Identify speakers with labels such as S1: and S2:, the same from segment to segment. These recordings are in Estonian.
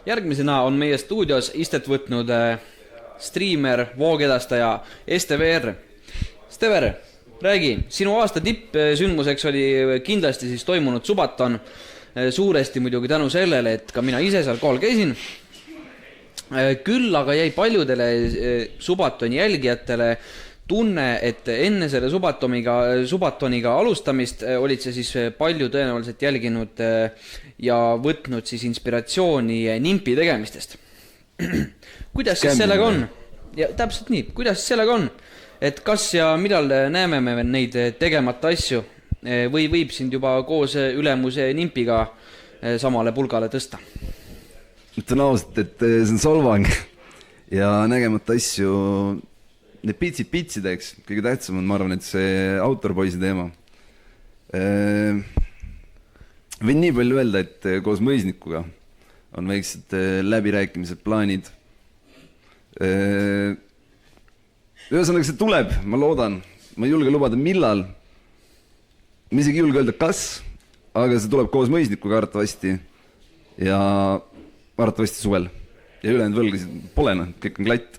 S1: Järgmisena on meie stuudios istet võtnud striimer, voogedastaja STVR. Stever, räägi, sinu aasta tippsündmuseks oli kindlasti siis toimunud Subaton, suuresti muidugi tänu sellele, et ka mina ise seal kohal käisin. Küll aga jäi paljudele Subatoni jälgijatele tunne, et enne selle Subatoniga alustamist olid see siis palju tõenäoliselt jälginud ja võtnud siis inspiratsiooni nimpi tegemistest. Kuidas siis sellega on? Ja täpselt nii, kuidas siis sellega on? Et kas ja millal näeme me neid tegemata asju või võib sind juba koos ülemuse nimpiga samale pulgale tõsta?
S2: Ütlen ausalt, et see on solvang ja nägemata asju, need pitsideks, kõige tähtsam on, ma arvan, et see autorpoisi teema. Võin nii palju öelda, et koos mõisnikuga on väiksed läbirääkimised, plaanid. Ühesõnaga see tuleb, ma loodan, ma ei julge lubada millal, ma isegi ei julge öelda kas, aga see tuleb koos mõisnikuga arvatavasti ja arvatavasti suvel ja ülejäänud võlgasid pole, kõik on klatt.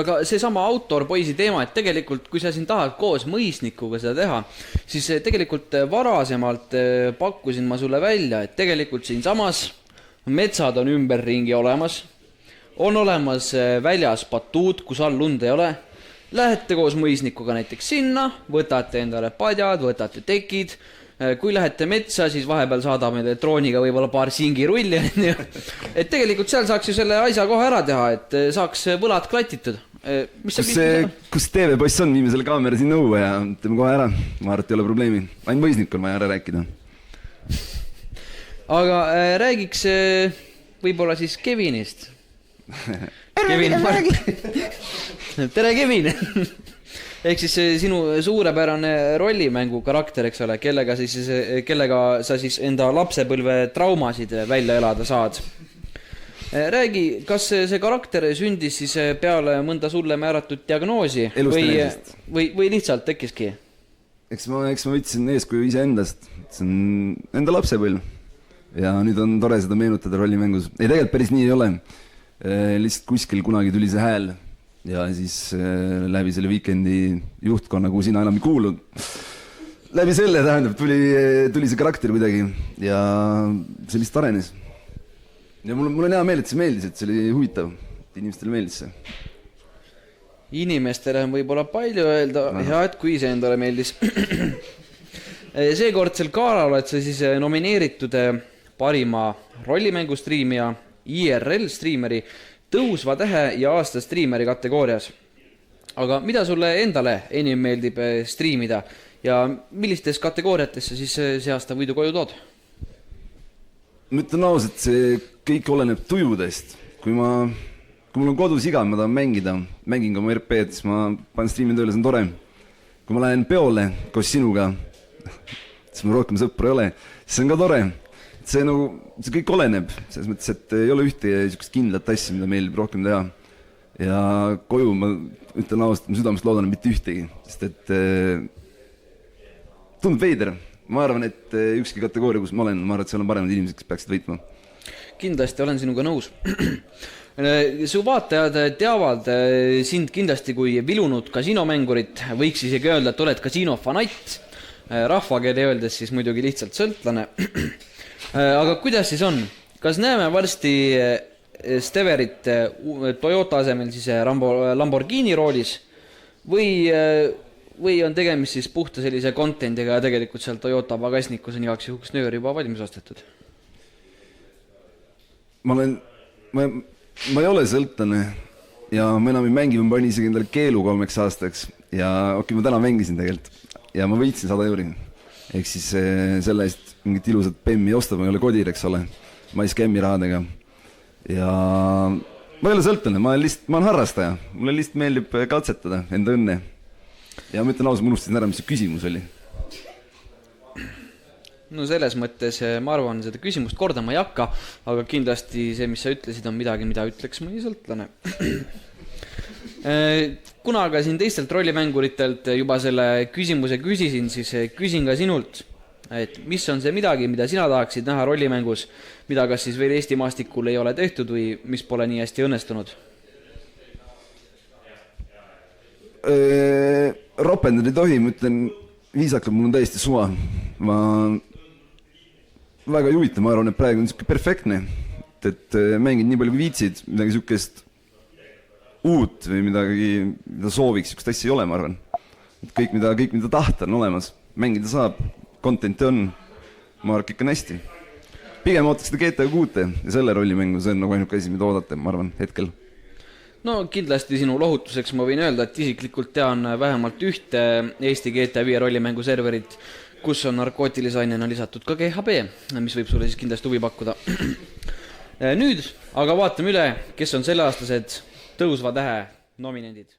S1: Aga see sama autorpoisi teema, et tegelikult kui sa siin tahad koos mõisnikuga seda teha, siis tegelikult varasemalt pakkusin ma sulle välja, et tegelikult siin samas metsad on ümberringi olemas, on olemas väljas batuut, kus all lund ei ole, lähete koos mõisnikuga näiteks sinna, võtate endale padjad, võtate tekid, kui lähete metsa, siis vahepeal saadame drooniga võib-olla paar singirulli, et tegelikult seal saaks ju selle asja kohe ära teha, et saaks võlad klatitud.
S2: Kus TV-poiss on, viime selle kaamera siin õue ja teeme kohe ära, ma arvan, et ei ole probleemi, ainult mõisnik on vaja ära rääkida.
S1: Aga räägiks võib-olla siis Kevinist. Tere, Kevin! Ehk siis sinu suurepärane rollimängu karakter, eks ole, kellega sa siis enda lapsepõlve traumasid välja elada saad. Räägi, kas see karakter sündis siis peale mõnda sulle määratud diagnoosi või lihtsalt tekkiski?
S2: Eks ma võtsin eeskuju ise endast, see on enda lapsepõlv ja nüüd on tore seda meenutada rollimängus. Ei, tegelikult päris nii ei ole, lihtsalt kuskil kunagi tuli see hääl ja siis läbi selle weekendi juhtkonna, kuhu sina enam ei kuulnud. Läbi selle tähendab, tuli see karakter kuidagi ja see lihtsalt arenes. Ja mul on hea meel, et see meeldis, et see oli huvitav, et inimestele meeldis see.
S1: Inimestele on võib-olla palju öelda, ja et kui see endale meeldis. Seekordsel galal oled sa siis nomineeritud parima rollimängustriimija, IRL striimeri, tõusva tähe ja aasta striimeri kategoorias. Aga mida sulle endale enim meeldib striimida ja millistes kategooriatesse siis see aasta võidu koju tood?
S2: Ma ütlen ausalt, see kõik oleneb tujudest. Kui mul on kodus iga, ma tahan mängida, mängin ka oma RP-d, siis ma panen striimi tööle, see on tore. Kui ma lähen peole koos sinuga, siis ma rohkem sõpru ei ole, siis see on ka tore. See kõik oleneb, selles mõttes, et ei ole ühte kindlat asja, mida meil rohkem teha. Ja koju ma ütlen ausalt, ma südamest loodan mitte ühtegi, sest et tundub veider. Ma arvan, et ükski kategooria, kus ma olen, ma arvan, et seal on paremad inimesed, kes peaksid võitma.
S1: Kindlasti olen sinuga nõus. Su vaatajad teavad sind kindlasti kui vilunud kasiinomängurit, võiks isegi öelda, et oled kasiinofanatt. Rahvakeeli öeldes siis muidugi lihtsalt sõltlane. Aga kuidas siis on? Kas näeme varsti Steverit Toyota asemel siis Lamborghini roolis või on tegemist siis puhta sellise contendiga ja tegelikult seal Toyota pagasnikus on igaks juhuks nöör juba valmis ostetud?
S2: Ma ei ole sõltlane ja ma enam ei mängi, ma panin isegi endale keelu 3 aastaks ja ma täna mängisin tegelikult ja ma võitsin 100 euri. Ehk siis selle eest mingit ilusat PEM-i osta, ma ei ole kodir, eks ole, ma ei skämmi rahadega ja ma ei ole sõltlane, ma olen harrastaja, mulle lihtsalt meeldib katsetada enda õnne ja ma ütlen ausalt, ma unustasin ära, mis see küsimus oli.
S1: No selles mõttes ma arvan, seda küsimust kordama ei hakka, aga kindlasti see, mis sa ütlesid, on midagi, mida ütleks mõni sõltlane. Kuna aga siin teistelt rollimänguritelt juba selle küsimuse küsisin, siis küsin ka sinult. et mis on see midagi, mida sina tahaksid näha rollimängus, mida kas siis veel Eesti maastikul ei ole tehtud või mis pole nii hästi õnnestunud?
S2: Ropendada ei tohi, ma ütlen viisakalt, mul on täiesti suva. Ma väga ei huvita, ma arvan, et praegu on niisugune perfektne, et mängid nii palju kui viitsid, midagi niisugust uut või midagi, mida sooviks, niisugust asja ei ole, ma arvan. Et kõik, mida tahta, on olemas. Mängida saab, contenti on, ma arvan, kõik on hästi. Pigem ootaks seda GTA 6 ja selle rollimängu, see on nagu ainuke asi, mida oodata, ma arvan, hetkel.
S1: No kindlasti sinu lohutuseks ma võin öelda, et isiklikult tean vähemalt ühte Eesti GTA 5 rollimängu serverit, kus on narkootilise ainena lisatud ka GHB, mis võib sulle siis kindlasti huvi pakkuda. Nüüd aga vaatame üle, kes on selleaastased tõusva tähe nominendid.